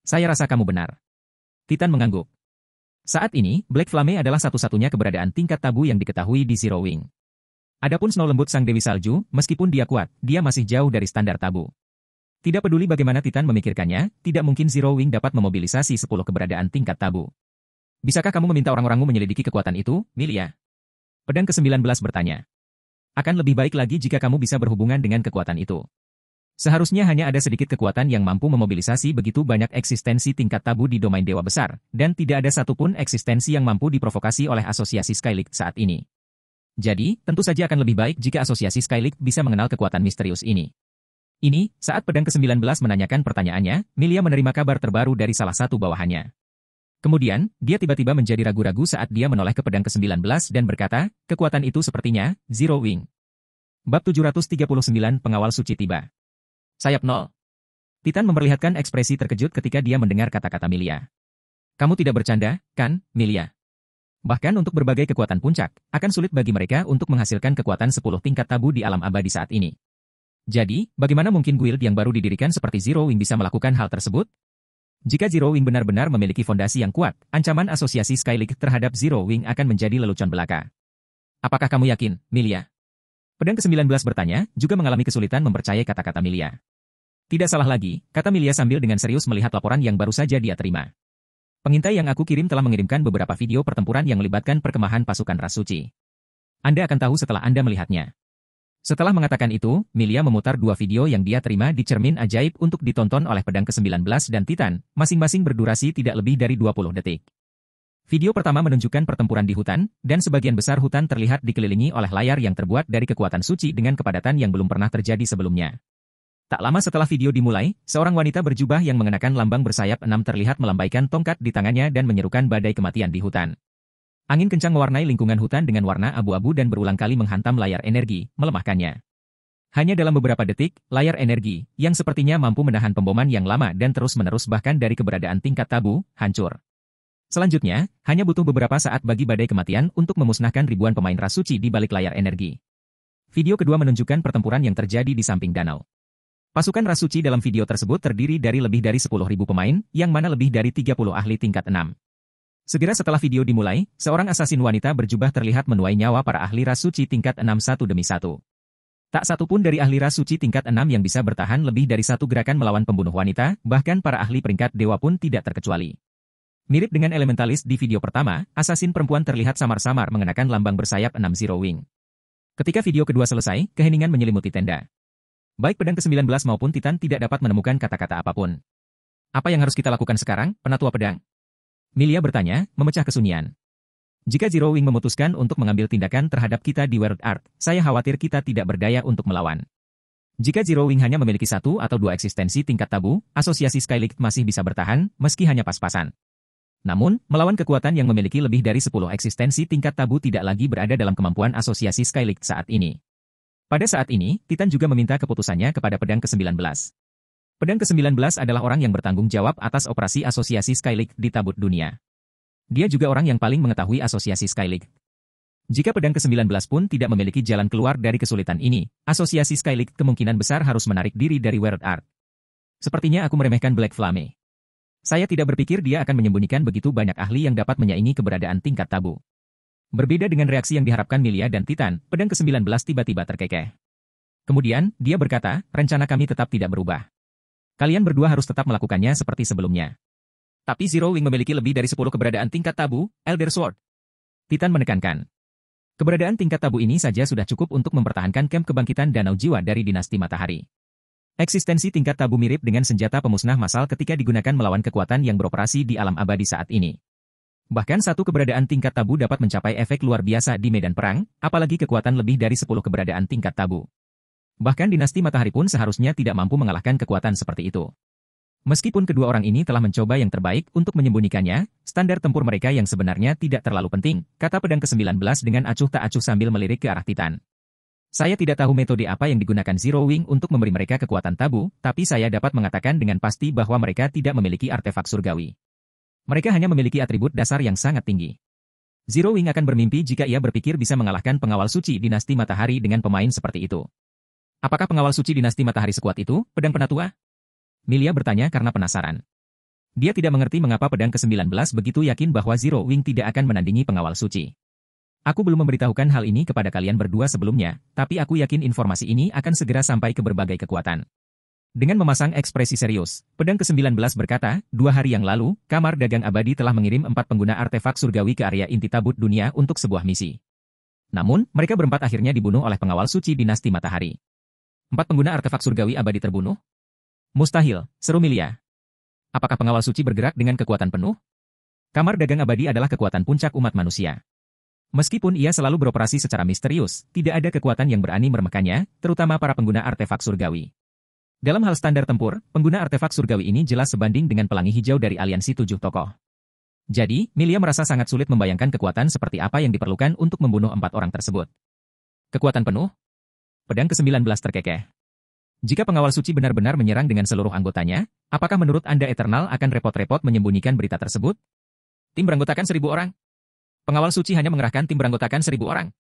Saya rasa kamu benar. Titan mengangguk. Saat ini, Black Flame adalah satu-satunya keberadaan tingkat tabu yang diketahui di Zero Wing. Adapun Snow Lembut Sang Dewi Salju, meskipun dia kuat, dia masih jauh dari standar tabu. Tidak peduli bagaimana Titan memikirkannya, tidak mungkin Zero Wing dapat memobilisasi 10 keberadaan tingkat tabu. Bisakah kamu meminta orang-orangmu menyelidiki kekuatan itu, Milia? Pedang ke-19 bertanya. Akan lebih baik lagi jika kamu bisa berhubungan dengan kekuatan itu. Seharusnya hanya ada sedikit kekuatan yang mampu memobilisasi begitu banyak eksistensi tingkat tabu di domain Dewa Besar, dan tidak ada satupun eksistensi yang mampu diprovokasi oleh asosiasi Skyleague saat ini. Jadi, tentu saja akan lebih baik jika asosiasi Skyleague bisa mengenal kekuatan misterius ini. Ini, saat pedang ke-19 menanyakan pertanyaannya, Milia menerima kabar terbaru dari salah satu bawahannya. Kemudian, dia tiba-tiba menjadi ragu-ragu saat dia menoleh ke pedang ke-19 dan berkata, kekuatan itu sepertinya, Zero Wing. Bab 739 Pengawal Suci tiba. Sayap 0. Titan memperlihatkan ekspresi terkejut ketika dia mendengar kata-kata Milia. Kamu tidak bercanda, kan, Milia? Bahkan untuk berbagai kekuatan puncak, akan sulit bagi mereka untuk menghasilkan kekuatan 10 tingkat tabu di alam abadi saat ini. Jadi, bagaimana mungkin guild yang baru didirikan seperti Zero Wing bisa melakukan hal tersebut? Jika Zero Wing benar-benar memiliki fondasi yang kuat, ancaman asosiasi Skyleague terhadap Zero Wing akan menjadi lelucon belaka. Apakah kamu yakin, Milia? Pedang ke-19 bertanya, juga mengalami kesulitan mempercayai kata-kata Milia. Tidak salah lagi, kata Milia sambil dengan serius melihat laporan yang baru saja dia terima. Pengintai yang aku kirim telah mengirimkan beberapa video pertempuran yang melibatkan perkemahan pasukan ras suci. Anda akan tahu setelah Anda melihatnya. Setelah mengatakan itu, Milia memutar 2 video yang dia terima di cermin ajaib untuk ditonton oleh pedang ke-19 dan Titan, masing-masing berdurasi tidak lebih dari 20 detik. Video pertama menunjukkan pertempuran di hutan, dan sebagian besar hutan terlihat dikelilingi oleh layar yang terbuat dari kekuatan suci dengan kepadatan yang belum pernah terjadi sebelumnya. Tak lama setelah video dimulai, seorang wanita berjubah yang mengenakan lambang bersayap 6 terlihat melambaikan tongkat di tangannya dan menyerukan badai kematian di hutan. Angin kencang mewarnai lingkungan hutan dengan warna abu-abu dan berulang kali menghantam layar energi, melemahkannya. Hanya dalam beberapa detik, layar energi, yang sepertinya mampu menahan pemboman yang lama dan terus-menerus bahkan dari keberadaan tingkat tabu, hancur. Selanjutnya, hanya butuh beberapa saat bagi badai kematian untuk memusnahkan ribuan pemain ras suci di balik layar energi. Video kedua menunjukkan pertempuran yang terjadi di samping danau. Pasukan ras suci dalam video tersebut terdiri dari lebih dari 10.000 pemain, yang mana lebih dari 30 ahli tingkat 6. Segera setelah video dimulai, seorang asasin wanita berjubah terlihat menuai nyawa para ahli ras suci tingkat 6 satu demi satu. Tak satu pun dari ahli ras suci tingkat 6 yang bisa bertahan lebih dari satu gerakan melawan pembunuh wanita, bahkan para ahli peringkat dewa pun tidak terkecuali. Mirip dengan elementalis di video pertama, asasin perempuan terlihat samar-samar mengenakan lambang bersayap 6 Zero Wing. Ketika video kedua selesai, keheningan menyelimuti tenda. Baik pedang ke-19 maupun Titan tidak dapat menemukan kata-kata apapun. Apa yang harus kita lakukan sekarang, penatua pedang? Milia bertanya, memecah kesunyian. Jika Zero Wing memutuskan untuk mengambil tindakan terhadap kita di World Art, saya khawatir kita tidak berdaya untuk melawan. Jika Zero Wing hanya memiliki satu atau dua eksistensi tingkat tabu, asosiasi Skylight masih bisa bertahan, meski hanya pas-pasan. Namun, melawan kekuatan yang memiliki lebih dari 10 eksistensi tingkat tabu tidak lagi berada dalam kemampuan asosiasi Skylight saat ini. Pada saat ini, Titan juga meminta keputusannya kepada pedang ke-19. Pedang ke-19 adalah orang yang bertanggung jawab atas operasi asosiasi Skylight di tabut dunia. Dia juga orang yang paling mengetahui asosiasi Skylight. Jika pedang ke-19 pun tidak memiliki jalan keluar dari kesulitan ini, asosiasi Skylight kemungkinan besar harus menarik diri dari World Art. Sepertinya aku meremehkan Black Flame. Saya tidak berpikir dia akan menyembunyikan begitu banyak ahli yang dapat menyaingi keberadaan tingkat tabu. Berbeda dengan reaksi yang diharapkan Milia dan Titan, pedang ke-19 tiba-tiba terkekeh. Kemudian, dia berkata, rencana kami tetap tidak berubah. Kalian berdua harus tetap melakukannya seperti sebelumnya. Tapi Zero Wing memiliki lebih dari 10 keberadaan tingkat tabu, Elder Sword. Titan menekankan. Keberadaan tingkat tabu ini saja sudah cukup untuk mempertahankan kamp kebangkitan Danau Jiwa dari Dinasti Matahari. Eksistensi tingkat tabu mirip dengan senjata pemusnah massal ketika digunakan melawan kekuatan yang beroperasi di alam abadi saat ini. Bahkan satu keberadaan tingkat tabu dapat mencapai efek luar biasa di medan perang, apalagi kekuatan lebih dari 10 keberadaan tingkat tabu. Bahkan Dinasti Matahari pun seharusnya tidak mampu mengalahkan kekuatan seperti itu. Meskipun kedua orang ini telah mencoba yang terbaik untuk menyembunyikannya, standar tempur mereka yang sebenarnya tidak terlalu penting, kata pedang ke-19 dengan acuh tak acuh sambil melirik ke arah Titan. Saya tidak tahu metode apa yang digunakan Zero Wing untuk memberi mereka kekuatan tabu, tapi saya dapat mengatakan dengan pasti bahwa mereka tidak memiliki artefak surgawi. Mereka hanya memiliki atribut dasar yang sangat tinggi. Zero Wing akan bermimpi jika ia berpikir bisa mengalahkan pengawal suci Dinasti Matahari dengan pemain seperti itu. Apakah pengawal suci Dinasti Matahari sekuat itu, pedang penatua? Milia bertanya karena penasaran. Dia tidak mengerti mengapa pedang ke-19 begitu yakin bahwa Zero Wing tidak akan menandingi pengawal suci. Aku belum memberitahukan hal ini kepada kalian berdua sebelumnya, tapi aku yakin informasi ini akan segera sampai ke berbagai kekuatan. Dengan memasang ekspresi serius, pedang ke-19 berkata, 2 hari yang lalu, Kamar Dagang Abadi telah mengirim 4 pengguna artefak surgawi ke area inti tabut dunia untuk sebuah misi. Namun, mereka berempat akhirnya dibunuh oleh pengawal suci Dinasti Matahari. 4 pengguna artefak surgawi abadi terbunuh? Mustahil, seru Milia. Apakah pengawal suci bergerak dengan kekuatan penuh? Kamar Dagang Abadi adalah kekuatan puncak umat manusia. Meskipun ia selalu beroperasi secara misterius, tidak ada kekuatan yang berani meremehkannya, terutama para pengguna artefak surgawi. Dalam hal standar tempur, pengguna artefak surgawi ini jelas sebanding dengan pelangi hijau dari aliansi 7 tokoh. Jadi, Milia merasa sangat sulit membayangkan kekuatan seperti apa yang diperlukan untuk membunuh 4 orang tersebut. Kekuatan penuh? Pedang ke-19 terkekeh. Jika pengawal suci benar-benar menyerang dengan seluruh anggotanya, apakah menurut Anda Eternal akan repot-repot menyembunyikan berita tersebut? Tim beranggotakan 1.000 orang. Pengawal suci hanya mengerahkan tim beranggotakan 1.000 orang.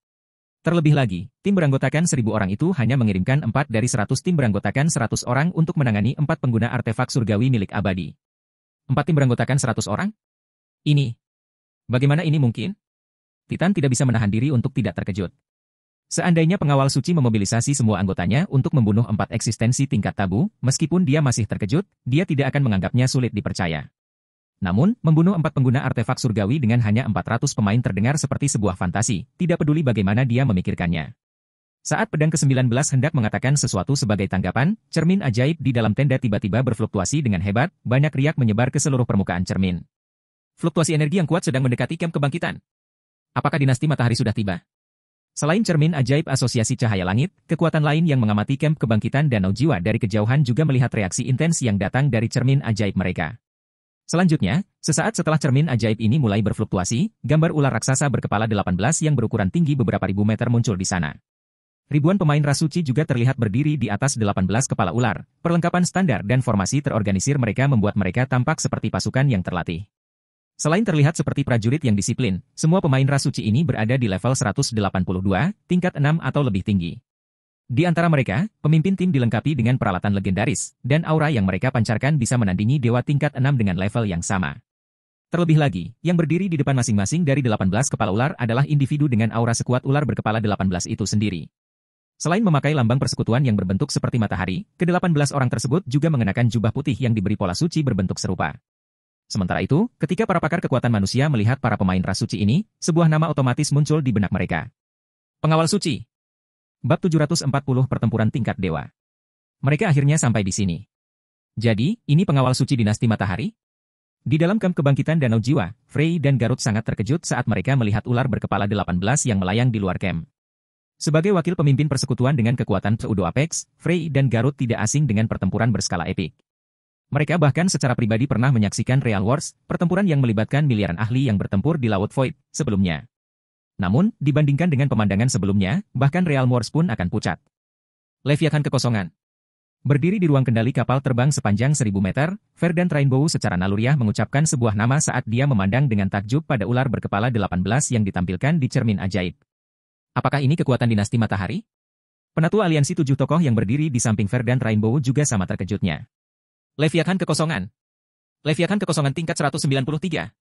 Terlebih lagi, tim beranggotakan 1.000 orang itu hanya mengirimkan 4 dari 100 tim beranggotakan 100 orang untuk menangani 4 pengguna artefak surgawi milik abadi. 4 tim beranggotakan 100 orang? Bagaimana ini mungkin? Titan tidak bisa menahan diri untuk tidak terkejut. Seandainya pengawal suci memobilisasi semua anggotanya untuk membunuh 4 eksistensi tingkat tabu, meskipun dia masih terkejut, dia tidak akan menganggapnya sulit dipercaya. Namun, membunuh 4 pengguna artefak surgawi dengan hanya 400 pemain terdengar seperti sebuah fantasi, tidak peduli bagaimana dia memikirkannya. Saat pedang ke-19 hendak mengatakan sesuatu sebagai tanggapan, cermin ajaib di dalam tenda tiba-tiba berfluktuasi dengan hebat, banyak riak menyebar ke seluruh permukaan cermin. Fluktuasi energi yang kuat sedang mendekati kamp kebangkitan. Apakah Dinasti Matahari sudah tiba? Selain cermin ajaib asosiasi cahaya langit, kekuatan lain yang mengamati kamp kebangkitan Danau Jiwa dari kejauhan juga melihat reaksi intens yang datang dari cermin ajaib mereka. Selanjutnya, sesaat setelah cermin ajaib ini mulai berfluktuasi, gambar ular raksasa berkepala 18 yang berukuran tinggi beberapa ribu meter muncul di sana. Ribuan pemain ras suci juga terlihat berdiri di atas 18 kepala ular. Perlengkapan standar dan formasi terorganisir mereka membuat mereka tampak seperti pasukan yang terlatih. Selain terlihat seperti prajurit yang disiplin, semua pemain ras suci ini berada di level 182, tingkat 6 atau lebih tinggi. Di antara mereka, pemimpin tim dilengkapi dengan peralatan legendaris, dan aura yang mereka pancarkan bisa menandingi dewa tingkat 6 dengan level yang sama. Terlebih lagi, yang berdiri di depan masing-masing dari 18 kepala ular adalah individu dengan aura sekuat ular berkepala 18 itu sendiri. Selain memakai lambang persekutuan yang berbentuk seperti matahari, ke-18 orang tersebut juga mengenakan jubah putih yang diberi pola suci berbentuk serupa. Sementara itu, ketika para pakar kekuatan manusia melihat para pemain ras suci ini, sebuah nama otomatis muncul di benak mereka. Pengawal suci. Bab 740 Pertempuran Tingkat Dewa. Mereka akhirnya sampai di sini. Jadi, ini pengawal suci dinasti matahari? Di dalam kamp kebangkitan Danau Jiwa, Frey dan Garut sangat terkejut saat mereka melihat ular berkepala 18 yang melayang di luar kamp. Sebagai wakil pemimpin persekutuan dengan kekuatan Pseudo Apex, Frey dan Garut tidak asing dengan pertempuran berskala epik. Mereka bahkan secara pribadi pernah menyaksikan Real Wars, pertempuran yang melibatkan miliaran ahli yang bertempur di Laut Void, sebelumnya. Namun, dibandingkan dengan pemandangan sebelumnya, bahkan Real Wars pun akan pucat. Leviathan Kekosongan. Berdiri di ruang kendali kapal terbang sepanjang 1000 meter, Verdant Rainbow secara naluriah mengucapkan sebuah nama saat dia memandang dengan takjub pada ular berkepala 18 yang ditampilkan di cermin ajaib. Apakah ini kekuatan dinasti matahari? Penatua aliansi 7 tokoh yang berdiri di samping Verdant Rainbow juga sama terkejutnya. Leviathan Kekosongan. Leviathan Kekosongan tingkat 193.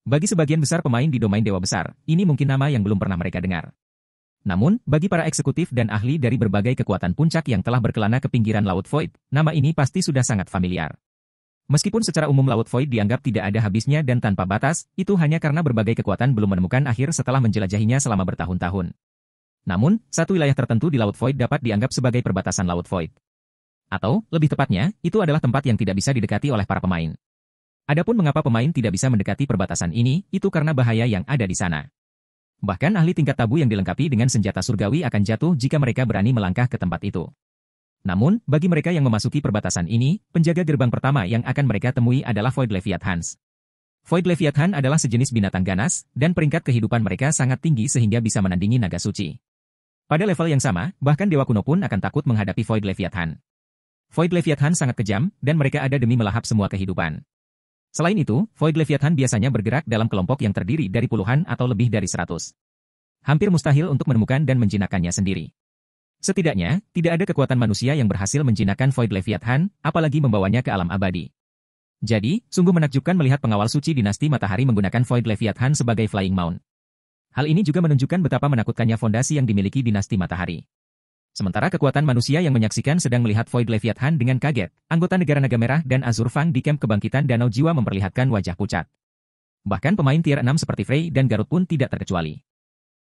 Bagi sebagian besar pemain di domain Dewa Besar, ini mungkin nama yang belum pernah mereka dengar. Namun, bagi para eksekutif dan ahli dari berbagai kekuatan puncak yang telah berkelana ke pinggiran Laut Void, nama ini pasti sudah sangat familiar. Meskipun secara umum Laut Void dianggap tidak ada habisnya dan tanpa batas, itu hanya karena berbagai kekuatan belum menemukan akhir setelah menjelajahinya selama bertahun-tahun. Namun, satu wilayah tertentu di Laut Void dapat dianggap sebagai perbatasan Laut Void. Atau, lebih tepatnya, itu adalah tempat yang tidak bisa didekati oleh para pemain. Adapun mengapa pemain tidak bisa mendekati perbatasan ini, itu karena bahaya yang ada di sana. Bahkan ahli tingkat tabu yang dilengkapi dengan senjata surgawi akan jatuh jika mereka berani melangkah ke tempat itu. Namun, bagi mereka yang memasuki perbatasan ini, penjaga gerbang pertama yang akan mereka temui adalah Void Leviathans. Void Leviathan adalah sejenis binatang ganas, dan peringkat kehidupan mereka sangat tinggi sehingga bisa menandingi naga suci. Pada level yang sama, bahkan Dewa Kuno pun akan takut menghadapi Void Leviathan. Void Leviathan sangat kejam, dan mereka ada demi melahap semua kehidupan. Selain itu, Void Leviathan biasanya bergerak dalam kelompok yang terdiri dari puluhan atau lebih dari 100. Hampir mustahil untuk menemukan dan menjinakkannya sendiri. Setidaknya, tidak ada kekuatan manusia yang berhasil menjinakkan Void Leviathan, apalagi membawanya ke alam abadi. Jadi, sungguh menakjubkan melihat pengawal suci dinasti matahari menggunakan Void Leviathan sebagai flying mount. Hal ini juga menunjukkan betapa menakutkannya fondasi yang dimiliki dinasti matahari. Sementara kekuatan manusia yang menyaksikan sedang melihat Void Leviathan dengan kaget, anggota negara Naga Merah dan Azur Fang di kamp kebangkitan Danau Jiwa memperlihatkan wajah pucat. Bahkan pemain tier 6 seperti Frey dan Garut pun tidak terkecuali.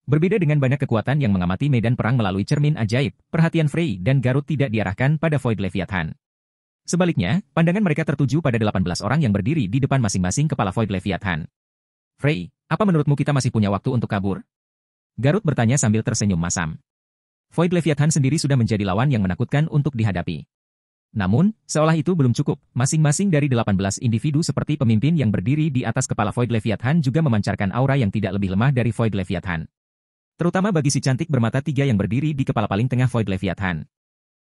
Berbeda dengan banyak kekuatan yang mengamati medan perang melalui cermin ajaib, perhatian Frey dan Garut tidak diarahkan pada Void Leviathan. Sebaliknya, pandangan mereka tertuju pada 18 orang yang berdiri di depan masing-masing kepala Void Leviathan. Frey, apa menurutmu kita masih punya waktu untuk kabur? Garut bertanya sambil tersenyum masam. Void Leviathan sendiri sudah menjadi lawan yang menakutkan untuk dihadapi. Namun, seolah itu belum cukup, masing-masing dari 18 individu seperti pemimpin yang berdiri di atas kepala Void Leviathan juga memancarkan aura yang tidak lebih lemah dari Void Leviathan. Terutama bagi si cantik bermata 3 yang berdiri di kepala paling tengah Void Leviathan.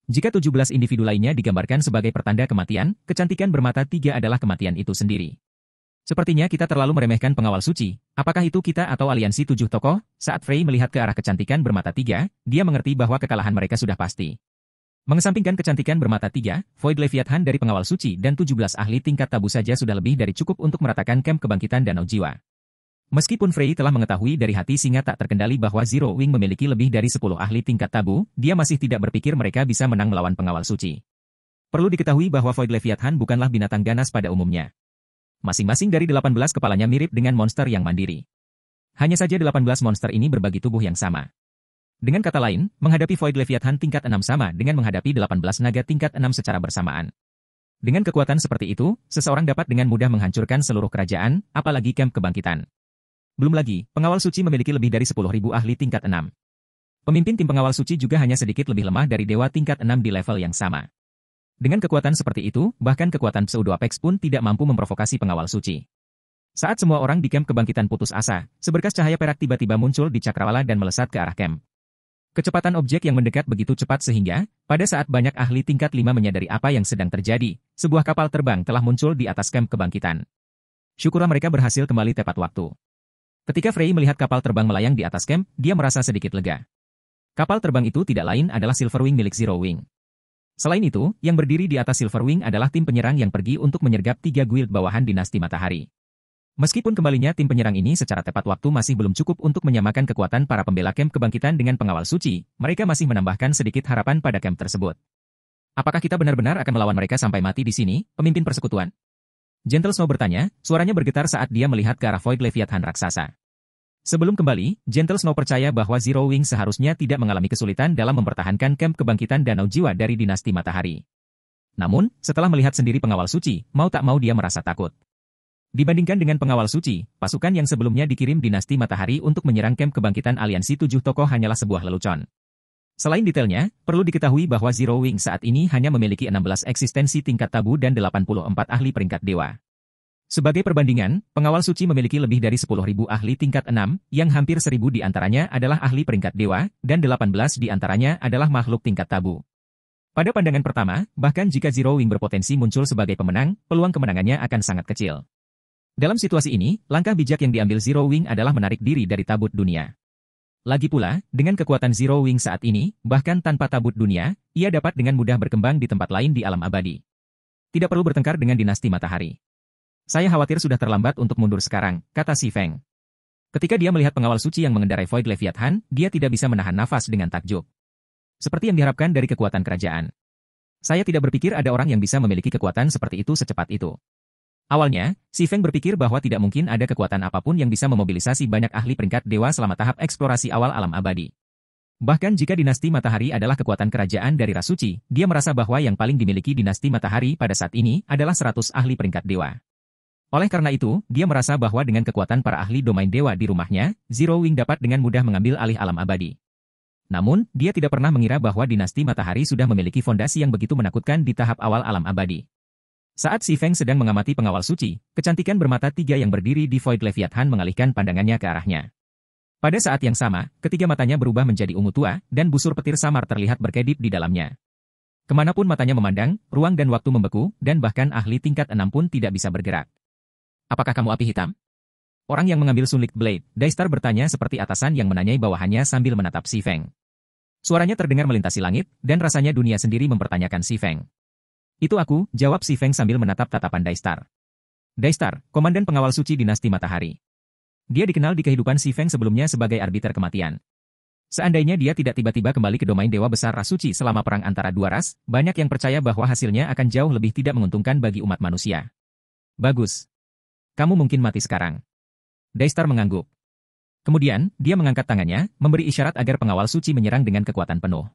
Jika 17 individu lainnya digambarkan sebagai pertanda kematian, kecantikan bermata 3 adalah kematian itu sendiri. Sepertinya kita terlalu meremehkan pengawal suci. Apakah itu kita atau aliansi 7 tokoh? Saat Frey melihat ke arah kecantikan bermata 3, dia mengerti bahwa kekalahan mereka sudah pasti. Mengesampingkan kecantikan bermata 3, Void Leviathan dari pengawal suci dan 17 ahli tingkat tabu saja sudah lebih dari cukup untuk meratakan kamp kebangkitan Danau Jiwa. Meskipun Frey telah mengetahui dari hati singa tak terkendali bahwa Zero Wing memiliki lebih dari 10 ahli tingkat tabu, dia masih tidak berpikir mereka bisa menang melawan pengawal suci. Perlu diketahui bahwa Void Leviathan bukanlah binatang ganas pada umumnya. Masing-masing dari 18 kepalanya mirip dengan monster yang mandiri. Hanya saja 18 monster ini berbagi tubuh yang sama. Dengan kata lain, menghadapi Void Leviathan tingkat 6 sama dengan menghadapi 18 naga tingkat 6 secara bersamaan. Dengan kekuatan seperti itu, seseorang dapat dengan mudah menghancurkan seluruh kerajaan, apalagi kamp kebangkitan. Belum lagi, pengawal suci memiliki lebih dari 10.000 ahli tingkat 6. Pemimpin tim pengawal suci juga hanya sedikit lebih lemah dari dewa tingkat 6 di level yang sama. Dengan kekuatan seperti itu, bahkan kekuatan Pseudo Apex pun tidak mampu memprovokasi pengawal suci. Saat semua orang di kamp kebangkitan putus asa, seberkas cahaya perak tiba-tiba muncul di cakrawala dan melesat ke arah kamp. Kecepatan objek yang mendekat begitu cepat sehingga, pada saat banyak ahli tingkat 5 menyadari apa yang sedang terjadi, sebuah kapal terbang telah muncul di atas kamp kebangkitan. Syukurlah mereka berhasil kembali tepat waktu. Ketika Frey melihat kapal terbang melayang di atas camp, dia merasa sedikit lega. Kapal terbang itu tidak lain adalah Silverwing milik Zero Wing. Selain itu, yang berdiri di atas Silverwing adalah tim penyerang yang pergi untuk menyergap 3 guild bawahan dinasti Matahari. Meskipun kembalinya tim penyerang ini secara tepat waktu masih belum cukup untuk menyamakan kekuatan para pembela camp kebangkitan dengan pengawal suci, mereka masih menambahkan sedikit harapan pada camp tersebut. Apakah kita benar-benar akan melawan mereka sampai mati di sini, pemimpin persekutuan? Gentle Snow bertanya, suaranya bergetar saat dia melihat ke arah Void Leviathan raksasa. Sebelum kembali, Gentle Snow percaya bahwa Zero Wing seharusnya tidak mengalami kesulitan dalam mempertahankan camp kebangkitan Danau Jiwa dari dinasti Matahari. Namun, setelah melihat sendiri pengawal suci, mau tak mau dia merasa takut. Dibandingkan dengan pengawal suci, pasukan yang sebelumnya dikirim dinasti Matahari untuk menyerang camp kebangkitan aliansi 7 tokoh hanyalah sebuah lelucon. Selain detailnya, perlu diketahui bahwa Zero Wing saat ini hanya memiliki 16 eksistensi tingkat tabu dan 84 ahli peringkat dewa. Sebagai perbandingan, pengawal suci memiliki lebih dari 10.000 ahli tingkat 6, yang hampir 1.000 di antaranya adalah ahli peringkat dewa, dan 18 di antaranya adalah makhluk tingkat tabu. Pada pandangan pertama, bahkan jika Zero Wing berpotensi muncul sebagai pemenang, peluang kemenangannya akan sangat kecil. Dalam situasi ini, langkah bijak yang diambil Zero Wing adalah menarik diri dari tabut dunia. Lagi pula, dengan kekuatan Zero Wing saat ini, bahkan tanpa tabut dunia, ia dapat dengan mudah berkembang di tempat lain di alam abadi. Tidak perlu bertengkar dengan dinasti Matahari. Saya khawatir sudah terlambat untuk mundur sekarang, kata Si Feng. Ketika dia melihat pengawal suci yang mengendarai Void Leviathan, dia tidak bisa menahan nafas dengan takjub. Seperti yang diharapkan dari kekuatan kerajaan. Saya tidak berpikir ada orang yang bisa memiliki kekuatan seperti itu secepat itu. Awalnya, Si Feng berpikir bahwa tidak mungkin ada kekuatan apapun yang bisa memobilisasi banyak ahli peringkat dewa selama tahap eksplorasi awal alam abadi. Bahkan jika dinasti Matahari adalah kekuatan kerajaan dari ras suci, dia merasa bahwa yang paling dimiliki dinasti Matahari pada saat ini adalah 100 ahli peringkat dewa. Oleh karena itu, dia merasa bahwa dengan kekuatan para ahli domain dewa di rumahnya, Zero Wing dapat dengan mudah mengambil alih alam abadi. Namun, dia tidak pernah mengira bahwa dinasti Matahari sudah memiliki fondasi yang begitu menakutkan di tahap awal alam abadi. Saat Si Feng sedang mengamati pengawal suci, kecantikan bermata 3 yang berdiri di Void Leviathan mengalihkan pandangannya ke arahnya. Pada saat yang sama, ketiga matanya berubah menjadi ungu tua, dan busur petir samar terlihat berkedip di dalamnya. Kemanapun matanya memandang, ruang dan waktu membeku, dan bahkan ahli tingkat 6 pun tidak bisa bergerak. Apakah kamu api hitam? Orang yang mengambil Sunlit Blade, Daistar bertanya seperti atasan yang menanyai bawahannya sambil menatap Si Feng. Suaranya terdengar melintasi langit, dan rasanya dunia sendiri mempertanyakan Si Feng. Itu aku, jawab Si Feng sambil menatap tatapan Daistar. Daistar, komandan pengawal suci dinasti Matahari. Dia dikenal di kehidupan Si Feng sebelumnya sebagai arbiter kematian. Seandainya dia tidak tiba-tiba kembali ke domain dewa besar ras suci selama perang antara dua ras, banyak yang percaya bahwa hasilnya akan jauh lebih tidak menguntungkan bagi umat manusia. Bagus. Kamu mungkin mati sekarang. Daistar mengangguk. Kemudian, dia mengangkat tangannya, memberi isyarat agar pengawal suci menyerang dengan kekuatan penuh.